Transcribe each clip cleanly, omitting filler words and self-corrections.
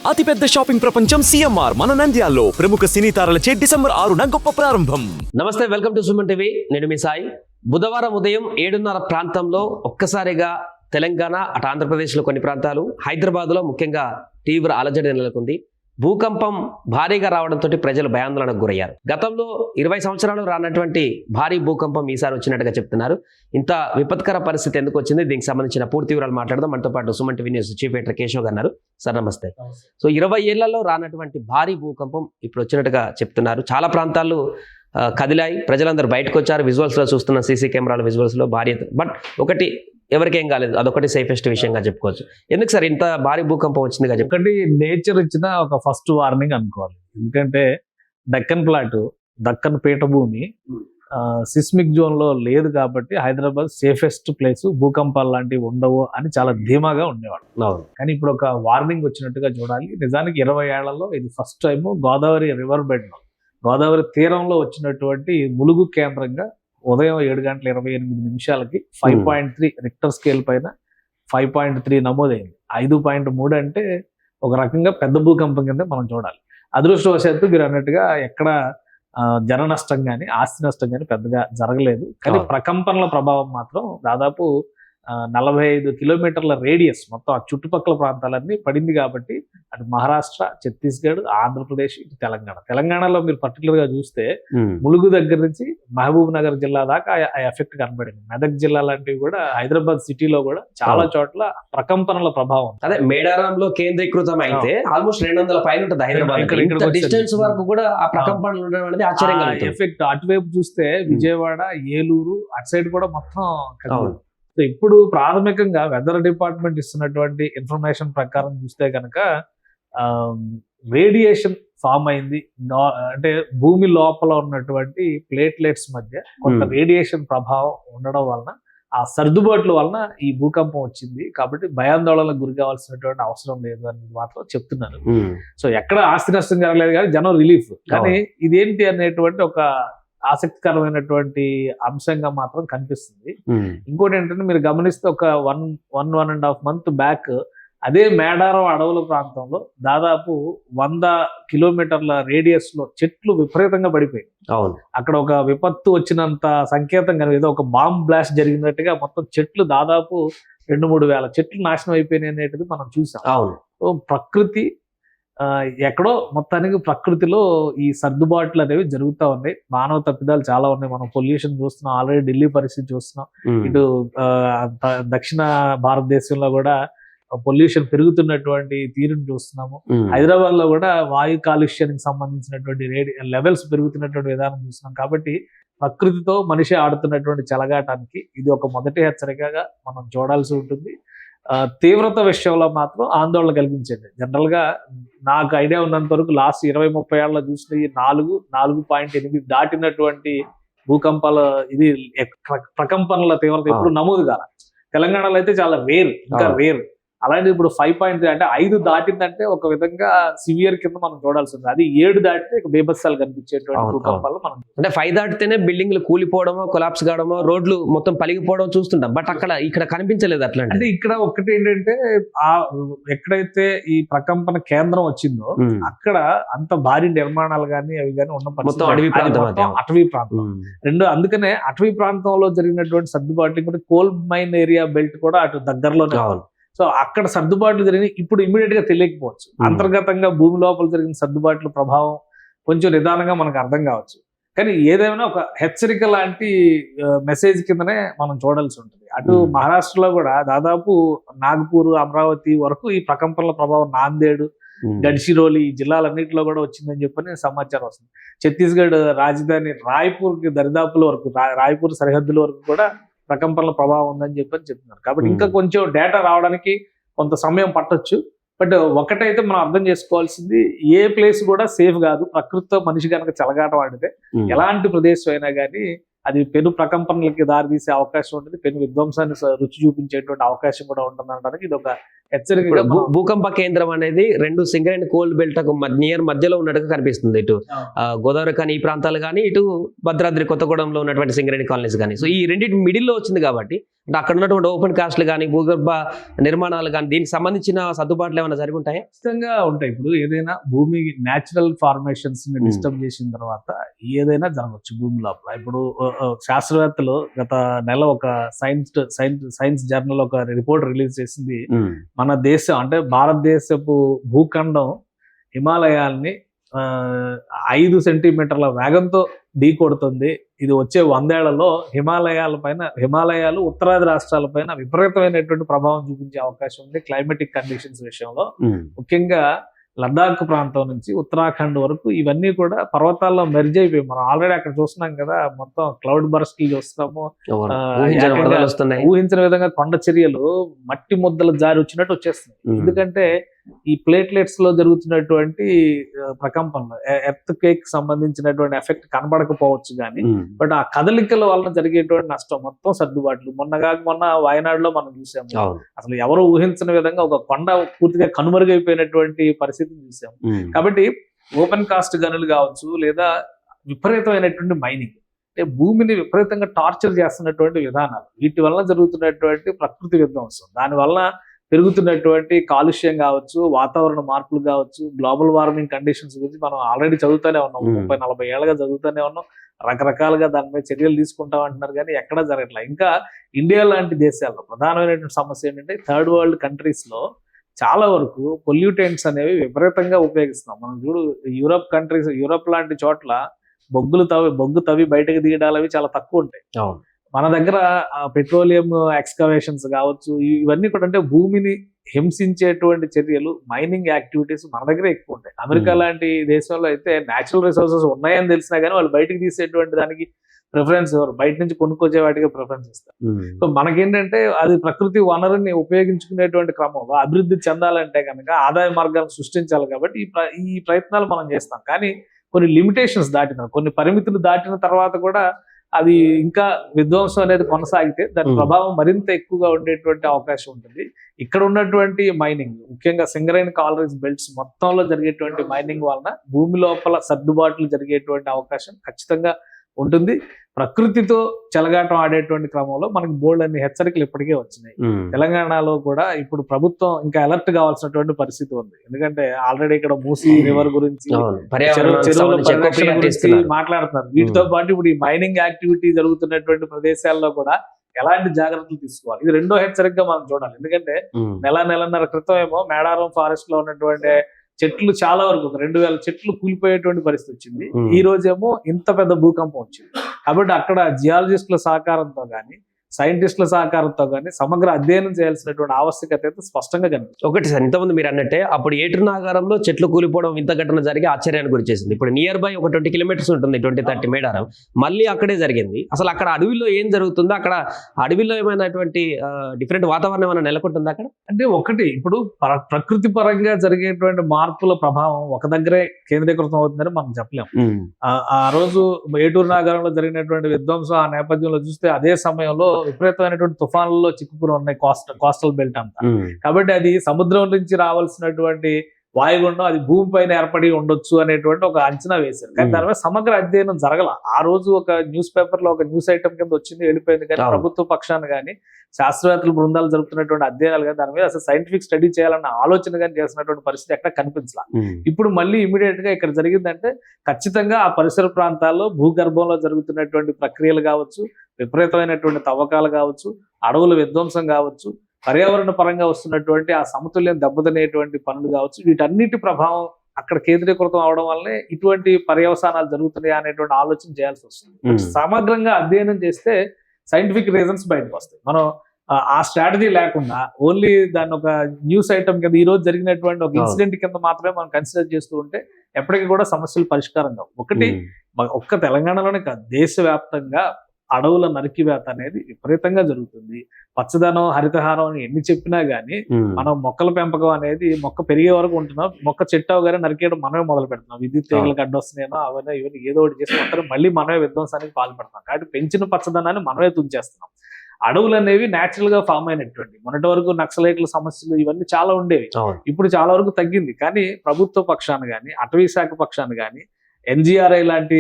అతిపెద్ద షాపింగ్ ప్రపంచం సిఎంఆర్ మన నంద్యాలలో ప్రముఖ సినీ తారలచే డిసెంబర్ 6న గొప్ప ప్రారంభం. నమస్తే, వెల్కమ్ టు సుమన్ టీవీ. నేను మీ సాయి. బుధవారం ఉదయం 7:30 ప్రాంతంలో ఒక్కసారిగా తెలంగాణ, అటు ఆంధ్రప్రదేశ్లో కొన్ని ప్రాంతాలు, హైదరాబాద్లో ముఖ్యంగా తీవ్ర అలజడి నెలకొంది. భూకంపం భారీగా రావడంతో ప్రజలు భయాందోళనకు గురయ్యారు. గతంలో 20 సంవత్సరాలు రానటువంటి భారీ భూకంపం ఈసారి వచ్చినట్టుగా చెప్తున్నారు. ఇంత విపత్కర పరిస్థితి ఎందుకు వచ్చింది, దీనికి సంబంధించిన పూర్తి వివరాలు మాట్లాడదాం. మనతో పాటు Suman TV news chief editor Keshav గారు ఉన్నారు. సార్ నమస్తే. సో 20 ఏళ్లలో రానటువంటి భారీ భూకంపం ఇప్పుడు వచ్చినట్టుగా చెప్తున్నారు. చాలా ప్రాంతాలు కదిలాయి, ప్రజలందరూ బయటకు వచ్చారు. విజువల్స్ లో చూస్తున్న సీసీ కెమెరాల విజువల్స్ లో భారీ, బట్ ఒకటి ఎవరికేం కాలేదు, అదొకటి సేఫెస్ట్ విషయంగా చెప్పుకోవచ్చు. ఎందుకు సార్ ఇంత భారీ భూకంపం వచ్చిందిగా ఒకటి నేచర్ ఇచ్చిన ఒక ఫస్ట్ వార్నింగ్ అనుకోవాలి. ఎందుకంటే డక్కన్ ప్లాట్, దక్కన్ పీఠభూమి సిస్మిక్ జోన్ లో లేదు కాబట్టి హైదరాబాద్ సేఫెస్ట్ ప్లేస్, భూకంపాలు లాంటివి ఉండవు అని చాలా ధీమాగా ఉండేవాడు. కానీ ఇప్పుడు ఒక వార్నింగ్ వచ్చినట్టుగా చూడాలి. నిజానికి 20 ఏళ్లలో ఇది first time Godavari river bed లో, గోదావరి తీరంలో వచ్చినటువంటి ములుగు కేంద్రంగా ఉదయం 7:28 5.3 రిక్టర్ స్కేల్ పైన 5.3 నమోదైంది. 5.3 అంటే ఒక రకంగా పెద్ద భూకంపం కింద మనం చూడాలి. అదృష్టవశాత్తు మీరు అన్నట్టుగా ఎక్కడ జన నష్టం కానీ ఆస్తి నష్టం కానీ పెద్దగా జరగలేదు. కానీ ప్రకంపనల ప్రభావం మాత్రం దాదాపు 45 కిలోమీటర్ల రేడియస్ మొత్తం ఆ చుట్టుపక్కల ప్రాంతాలన్నీ పడింది. కాబట్టి అటు మహారాష్ట్ర, ఛత్తీస్గఢ్, ఆంధ్రప్రదేశ్, ఇటు తెలంగాణలో మీరు పర్టికులర్ గా చూస్తే ములుగు దగ్గర నుంచి మహబూబ్ నగర్ జిల్లా దాకా ఆ ఎఫెక్ట్ కనబడింది. మెదక్ జిల్లా లాంటివి కూడా, హైదరాబాద్ సిటీలో కూడా చాలా చోట్ల ప్రకంపనల ప్రభావం. అదే మేడారంలో కేంద్రీకృతం అయితే ఆల్మోస్ట్ 200 పైన ఉంటుంది హైదరాబాద్. డిస్టెన్స్ వరకు కూడా ఆ ప్రకంపనలు ఉండడం అనేది ఆశ్చర్యంగా ఎఫెక్ట్. అటువైపు చూస్తే విజయవాడ, ఏలూరు అటు సైడ్ కూడా మొత్తం. సో ఇప్పుడు ప్రాథమికంగా వెదర్ డిపార్ట్మెంట్ ఇస్తున్నటువంటి ఇన్ఫర్మేషన్ ప్రకారం చూస్తే కనుక రేడియేషన్ ఫామ్ అయింది. అంటే భూమి లోపల ఉన్నటువంటి ప్లేట్లెట్స్ మధ్య కొంత రేడియేషన్ ప్రభావం ఉండడం వలన, ఆ సర్దుబాట్ల వలన ఈ భూకంపం వచ్చింది. కాబట్టి భయాందోళనకు గురి కావాల్సినటువంటి అవసరం లేదు అని మాత్రం చెప్తున్నారు. సో ఎక్కడ ఆస్తి నష్టం జరగలేదు కానీ జనం రిలీఫ్. కానీ ఇదేంటి అనేటువంటి ఒక ఆసక్తికరమైనటువంటి అంశంగా మాత్రం కనిపిస్తుంది. ఇంకోటి ఏంటంటే మీరు గమనిస్తే ఒక 1.5 month బ్యాక్ అదే మేడారం అడవుల ప్రాంతంలో దాదాపు 100 కిలోమీటర్ల రేడియస్ లో చెట్లు విపరీతంగా పడిపోయాయి. అక్కడ ఒక విపత్తు వచ్చినంత సంకేతం కానీ ఏదో ఒక బాంబ్ బ్లాస్ట్ జరిగినట్టుగా మొత్తం చెట్లు దాదాపు 2-3 వేల చెట్లు నాశనం అయిపోయినాయి అనేది మనం చూసాం. ప్రకృతి ఎక్కడో మొత్తానికి ప్రకృతిలో ఈ సర్దుబాట్లు అనేవి జరుగుతూ ఉన్నాయి. మానవ తప్పిదాలు చాలా ఉన్నాయి. మనం పొల్యూషన్ చూస్తున్నాం, ఆల్రెడీ ఢిల్లీ పరిస్థితి చూస్తున్నాం. ఇటు దక్షిణ భారతదేశంలో కూడా పొల్యూషన్ పెరుగుతున్నటువంటి తీరును చూస్తున్నాము. హైదరాబాద్ లో కూడా వాయు కాలుష్యానికి సంబంధించినటువంటి లెవెల్స్ పెరుగుతున్నటువంటి విధానం చూస్తున్నాం. కాబట్టి ప్రకృతితో మనిషి ఆడుతున్నటువంటి చెలగాటానికి ఇది ఒక మొదటి హెచ్చరికగా మనం చూడాల్సి ఉంటుంది. తీవ్రత విషయంలో మాత్రం ఆందోళన కలిగించండి. జనరల్ గా నాకు ఐడియా ఉన్నంత వరకు లాస్ట్ 20-30 ఏళ్ళలో చూసిన ఈ 4.8 దాటినటువంటి భూకంపాల ఇది ప్రకంపనల తీవ్రత ఎప్పుడు నమోదు కాల. తెలంగాణలో అయితే చాలా రేర్, ఇంకా రేర్. అలాంటి ఇప్పుడు 5.3 అంటే 5 దాటిందంటే ఒక విధంగా సివియర్ కింద మనం చూడాల్సి ఉంది. అది 7 దాటితే బేబస్సాలు కనిపించేటువంటి భూకంపాలు మనం, అంటే 5 దాటితేనే బిల్డింగ్లు కూలిపోవడమో, కొలాప్స్ కావడమో, రోడ్లు మొత్తం పలిగిపోవడం చూస్తుంటాం. బట్ ఇక్కడ కనిపించలేదు అట్లా. అంటే ఇక్కడ ఒకటి ఏంటంటే ఎక్కడైతే ఈ ప్రకంపన కేంద్రం వచ్చిందో అక్కడ అంత భారీ నిర్మాణాలు కానీ అవి కానీ ఉన్న అటవీ ప్రాంతం. అందుకనే అటవీ ప్రాంతంలో జరిగినటువంటి సర్దుబాటు కూడా కోల్ మైన్ ఏరియా బెల్ట్ కూడా అటు దగ్గరలోనే. సో అక్కడ సర్దుబాట్లు జరిగిన ఇప్పుడు ఇమ్మీడియట్ గా తెలియకపోవచ్చు. అంతర్గతంగా భూమి లోపల జరిగిన సర్దుబాట్ల ప్రభావం కొంచెం నిదానంగా మనకు అర్థం కావచ్చు. కానీ ఏదైనా ఒక హెచ్చరిక లాంటి మెసేజ్ కిందనే మనం చూడాల్సి ఉంటుంది. అటు మహారాష్ట్రలో కూడా దాదాపు నాగపూర్, అమరావతి వరకు ఈ ప్రకంపనల ప్రభావం, నాందేడు, గడ్చిరోలి ఈ జిల్లాలన్నింటిలో కూడా వచ్చిందని చెప్పని సమాచారం వస్తుంది. ఛత్తీస్గఢ్ రాజధాని రాయ్పూర్ కి దరిదాపుల వరకు, రాయ్పూర్ సరిహద్దుల వరకు కూడా ప్రకంపనల ప్రభావం ఉందని చెప్పని చెప్తున్నారు. కాబట్టి ఇంకా కొంచెం డేటా రావడానికి కొంత సమయం పట్టొచ్చు. బట్ ఒకటైతే మనం అర్థం చేసుకోవాల్సింది, ఏ ప్లేస్ కూడా సేఫ్ కాదు. ప్రకృతితో మనిషి కనుక చెలగాటం ఆడితే ఎలాంటి ప్రదేశం అయినా కానీ అది పెను ప్రకంపనలకి దారితీసే అవకాశం ఉంటుంది, పెను విధ్వంసాన్ని రుచి చూపించేటువంటి అవకాశం కూడా ఉంటుంది అనడానికి ఇది ఒక హెచ్చరికగా భూకంప కేంద్రం అనేది రెండు సింగరేణి కోల్డ్ బెల్ట్ నియర్ మధ్యలో ఉన్నట్టుగా కనిపిస్తుంది. ఇటు గోదావరి కానీ ఈ ప్రాంతాలు కానీ, ఇటు భద్రాద్రి కొత్తగూడెంలో ఉన్నటువంటి సింగరేణి కాలనీస్ కానీ. సో ఈ రెండింటి మిడిల్లో వచ్చింది కాబట్టి అంటే అక్కడ ఉన్నటువంటి ఓపెన్ కాస్ట్లు కానీ, భూగర్భ నిర్మాణాలు కానీ, దీనికి సంబంధించిన సర్దుబాట్లు ఏమైనా జరిగి ఉంటాయా? ఖచ్చితంగా ఉంటాయి. ఇప్పుడు ఏదైనా భూమి న్యాచురల్ ఫార్మేషన్స్ ని డిస్టర్బ్ చేసిన తర్వాత ఏదైనా జరగవచ్చు భూమి లోపల. ఇప్పుడు శాస్త్రవేత్తలు గత నెల ఒక సైన్స్ జర్నల్ ఒక రిపోర్ట్ రిలీజ్ చేసింది. మన దేశం అంటే భారతదేశపు భూఖండం హిమాలయాల్ని 5 సెంటీమీటర్ల వేగంతో ఢీ కొడుతుంది. ఇది వచ్చే 100 ఏళ్లలో హిమాలయాలు ఉత్తరాది రాష్ట్రాలపైన విపరీతమైనటువంటి ప్రభావం చూపించే అవకాశం ఉంది క్లైమేటిక్ కండిషన్స్ విషయంలో. ముఖ్యంగా లద్దాఖ్ ప్రాంతం నుంచి ఉత్తరాఖండ్ వరకు ఇవన్నీ కూడా పర్వతాల్లో మెర్జ్ అయిపోయి మనం ఆల్రెడీ అక్కడ చూస్తున్నాం కదా, మొత్తం క్లౌడ్ బర్స్ట్ చూస్తున్నాము. ఊహించిన విధంగా కొండ చర్యలు మట్టి ముద్దలు జారి వచ్చినట్టు వచ్చేస్తున్నాయి. ఎందుకంటే ఈ ప్లేట్లెట్స్ లో జరుగుతున్నటువంటి ప్రకంపనలు, ఎర్త్ కేక్ సంబంధించినటువంటి ఎఫెక్ట్ కనబడకపోవచ్చు కానీ, బట్ ఆ కదలికల వలన జరిగేటువంటి నష్టం మొత్తం సర్దుబాట్లు. మొన్న వాయనాడులో మనం చూసాము. అసలు ఎవరు ఊహించిన విధంగా ఒక కొండ పూర్తిగా కనుమరుగైపోయినటువంటి పరిస్థితిని చూసాము. కాబట్టి ఓపెన్ కాస్ట్ గనులు కావచ్చు, లేదా విపరీతమైనటువంటి మైనింగ్, అంటే భూమిని విపరీతంగా టార్చర్ చేస్తున్నటువంటి విధానాలు, వీటి వల్ల జరుగుతున్నటువంటి ప్రకృతి విధ్వంసం, దానివల్ల పెరుగుతున్నటువంటి కాలుష్యం కావచ్చు, వాతావరణ మార్పులు కావచ్చు, గ్లోబల్ వార్మింగ్ కండిషన్స్ గురించి మనం ఆల్రెడీ చదువుతూనే ఉన్నాం. 30-40 ఏళ్ళగా చదువుతూనే ఉన్నాం. రకరకాలుగా దాని మీద చర్యలు తీసుకుంటాం అంటున్నారు కానీ ఎక్కడా జరగట్లేదు. ఇంకా ఇండియా లాంటి దేశాల్లో ప్రధానమైనటువంటి సమస్య ఏంటంటే థర్డ్ వరల్డ్ కంట్రీస్ లో చాలా వరకు పొల్యూటెంట్స్ అనేవి విపరీతంగా ఉపయోగిస్తున్నాం. మనం చూడు యూరోప్ లాంటి చోట్ల బొగ్గు తవ్వి బయటకు తీయడాలు అవి చాలా తక్కువ ఉంటాయి. మన దగ్గర పెట్రోలియం ఎక్స్కవేషన్స్ కావచ్చు, ఇవన్నీ కూడా అంటే భూమిని హింసించేటువంటి చర్యలు, మైనింగ్ యాక్టివిటీస్ మన దగ్గర ఎక్కువ ఉంటాయి. అమెరికా లాంటి దేశంలో అయితే న్యాచురల్ రిసోర్సెస్ ఉన్నాయని తెలిసినా కానీ వాళ్ళు బయటకు తీసేటువంటి దానికి ప్రిఫరెన్స్ ఇవ్వరు, బయట నుంచి కొనుక్కొచ్చే వాటికి ప్రిఫరెన్స్ ఇస్తారు. సో మనకేంటంటే అది ప్రకృతి వనరుని ఉపయోగించుకునేటువంటి క్రమంలో అభివృద్ధి చెందాలంటే కనుక ఆదాయ మార్గాలను సృష్టించాలి. కాబట్టి ఈ ప్రయత్నాలు మనం చేస్తాం. కానీ కొన్ని లిమిటేషన్స్ కొన్ని పరిమితులు దాటిన తర్వాత కూడా అది ఇంకా విధ్వంసం అనేది కొనసాగితే దాని ప్రభావం మరింత ఎక్కువగా ఉండేటువంటి అవకాశం ఉంటుంది. ఇక్కడ ఉన్నటువంటి మైనింగ్, ముఖ్యంగా సింగరేణి కాలనీస్ బెల్ట్స్ మొత్తంలో జరిగేటువంటి మైనింగ్ వలన భూమి లోపల సర్దుబాట్లు జరిగేటువంటి అవకాశం ఖచ్చితంగా ఉంటుంది. ప్రకృతితో చెలగాటం ఆడేటువంటి క్రమంలో మనకి బోల్డ్ అన్ని హెచ్చరికలు ఇప్పటికే వచ్చినాయి. తెలంగాణలో కూడా ఇప్పుడు ప్రభుత్వం ఇంకా అలర్ట్ కావాల్సినటువంటి పరిస్థితి ఉంది. ఎందుకంటే ఆల్రెడీ ఇక్కడ మూసీ రివర్ గురించి, చెరువుల పరిరక్షణ గురించి మాట్లాడుతున్నారు. వీటితో పాటు ఇప్పుడు ఈ మైనింగ్ యాక్టివిటీ జరుగుతున్నటువంటి ప్రదేశాల్లో కూడా ఎలాంటి జాగ్రత్తలు తీసుకోవాలి, ఇది రెండో హెచ్చరికగా మనం చూడాలి. ఎందుకంటే నెలన్నర క్రితం ఏమో మేడారం ఫారెస్ట్ లో ఉన్నటువంటి చెట్లు చాలా వరకు 2000 చెట్లు కూలిపోయేటువంటి పరిస్థితి వచ్చింది. ఈ రోజేమో ఇంత పెద్ద భూకంపం వచ్చింది. కాబట్టి అక్కడ జియాలజిస్టుల సహకారంతో కానీ, సైంటిస్టుల సహకారంతో కానీ సమగ్ర అధ్యయనం చేయాల్సినటువంటి ఆవశ్యకత అయితే స్పష్టంగా కనిపిస్తుంది. ఒకటి సార్, ఇంతకుముందు మీరు అన్నట్టే అప్పుడు ఏటూరు నాగారంలో చెట్లు కూలిపోవడం ఇంత ఘటన జరిగి ఆశ్చర్యానికి గురి చేసింది. ఇప్పుడు నియర్ బై ఒక 20 కిలోమీటర్స్ ఉంటుంది, 20-30 మేడారం, మళ్ళీ అక్కడే జరిగింది. అసలు అక్కడ అడవిలో ఏం జరుగుతుందో, అక్కడ అడవిలో ఏమైనటువంటి డిఫరెంట్ వాతావరణం ఏమైనా నెలకొంటుందా అక్కడ? అంటే ఒకటి, ఇప్పుడు ప్రకృతి పరంగా జరిగేటువంటి మార్పుల ప్రభావం ఒక దగ్గరే కేంద్రీకృతం అవుతుందని మనం చెప్పలేము. ఆ రోజు ఏటూరు నాగారంలో జరిగినటువంటి విధ్వంసం ఆ నేపథ్యంలో చూస్తే అదే సమయంలో విపరీతమైనటువంటి తుఫాన్లలో చిక్కుకుని ఉన్నాయి కోస్టల్ బెల్ట్ అంతా. కాబట్టి అది సముద్రం నుంచి రావాల్సినటువంటి వాయుగుండం అది భూమి పైన ఏర్పడి ఉండొచ్చు అనేటువంటి ఒక అంచనా వేశారు. కానీ దాని మీద సమగ్ర అధ్యయనం జరగల. ఆ రోజు ఒక న్యూస్ పేపర్ లో ఒక న్యూస్ ఐటమ్ కింద వచ్చింది, వెళ్ళిపోయింది. కానీ ప్రభుత్వ పక్షాన్ని కానీ, శాస్త్రవేత్తల బృందాలు జరుపుతున్నటువంటి అధ్యయనాలు కానీ దాని మీద అసలు సైంటిఫిక్ స్టడీ చేయాలన్న ఆలోచన కానీ చేసినటువంటి పరిస్థితి ఎక్కడ కనిపించలా. ఇప్పుడు మళ్ళీ ఇమీడియట్ గా ఇక్కడ జరిగిందంటే ఖచ్చితంగా ఆ పరిసర ప్రాంతాల్లో భూగర్భంలో జరుగుతున్నటువంటి ప్రక్రియలు కావచ్చు, విపరీతమైనటువంటి తవ్వకాలు కావచ్చు, అడవుల విధ్వంసం కావచ్చు, పర్యావరణ పరంగా వస్తున్నటువంటి ఆ సమతుల్యం దెబ్బతినేటువంటి పనులు కావచ్చు, వీటన్నిటి ప్రభావం అక్కడ కేంద్రీకృతం అవడం వల్లనే ఇటువంటి పర్యవసానాలు జరుగుతున్నాయి అనేటువంటి ఆలోచన చేయాల్సి వస్తుంది. సమగ్రంగా అధ్యయనం చేస్తే సైంటిఫిక్ రీజన్స్ బయటకు వస్తాయి. మనం ఆ స్ట్రాటజీ లేకుండా ఓన్లీ దాన్ని ఒక న్యూస్ ఐటమ్ కింద, ఈ రోజు జరిగినటువంటి ఒక ఇన్సిడెంట్ కింద మాత్రమే మనం కన్సిడర్ చేస్తూ ఉంటే ఎప్పటికీ కూడా సమస్యలు పరిష్కారం కావు. ఒక్క తెలంగాణలోనే కాదు, దేశవ్యాప్తంగా అడవుల నరికివేత అనేది విపరీతంగా జరుగుతుంది. పచ్చదనం, హరితహారం ఎన్ని చెప్పినా గానీ మనం మొక్కల పెంపకం అనేది మొక్క పెరిగే వరకు ఉంటున్నాం. మొక్క చెట్టు అవగానే నరికేయడం మనమే మొదలు పెడుతున్నాం. విద్యుత్ తీగలకు అడ్డొస్తున్నాయో అవన్నీ ఇవన్నీ ఏదో ఒకటి చేసి మొత్తం మళ్ళీ మనమే విధ్వంసానికి పాల్పడుతున్నాం. కాబట్టి పెంచిన పచ్చదనాన్ని మనమే తుంచేస్తున్నాం. అడవులు అనేవి న్యాచురల్ గా ఫామ్ అయినటువంటి మొన్నటి వరకు నక్సలైట్ల సమస్యలు ఇవన్నీ చాలా ఉండేవి. అవును. ఇప్పుడు చాలా వరకు తగ్గింది. కానీ ప్రభుత్వ పక్షాన కానీ అటవీ శాఖ పక్షాన కానీ ఎన్జిఆర్ఐ లాంటి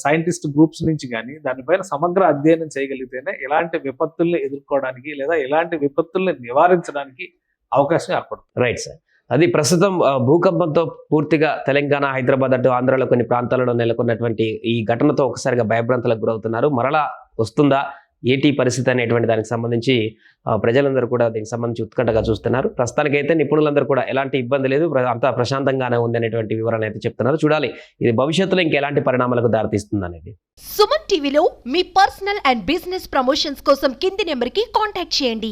సైంటిస్ట్ గ్రూప్స్ నుంచి కానీ దానిపైన సమగ్ర అధ్యయనం చేయగలిగితేనే ఇలాంటి విపత్తుల్ని ఎదుర్కోవడానికి లేదా ఇలాంటి విపత్తుల్ని నివారించడానికి అవకాశం ఏర్పడుతుంది. Right sir. అది ప్రస్తుతం భూకంపంతో పూర్తిగా తెలంగాణ, హైదరాబాద్ అటు ఆంధ్రాలో కొన్ని ప్రాంతాలలో నెలకొన్నటువంటి ఈ ఘటనతో ఒకసారిగా భయభ్రాంతులకు గురవుతున్నారు. మరలా వస్తుందా ఏంటి పరిస్థితి అనేటువంటి దానికి సంబంధించి ప్రజలందరూ కూడా దీనికి సంబంధించి ఉత్కంఠగా చూస్తున్నారు. ప్రస్తుతానికైతే నిపుణులందరూ కూడా ఎలాంటి ఇబ్బంది లేదు, అంతా ప్రశాంతంగానే ఉంది అనేటువంటి వివరణ అయితే చెప్తున్నారు. చూడాలి ఇది భవిష్యత్తులో ఇంకెలాంటి పరిణామాలకు దారితీస్తుంది అనేది. సుమన్ టీవీలో మీ పర్సనల్ అండ్ బిజినెస్ ప్రమోషన్స్ కోసం కింది నెంబర్కి కాంటాక్ట్ చేయండి.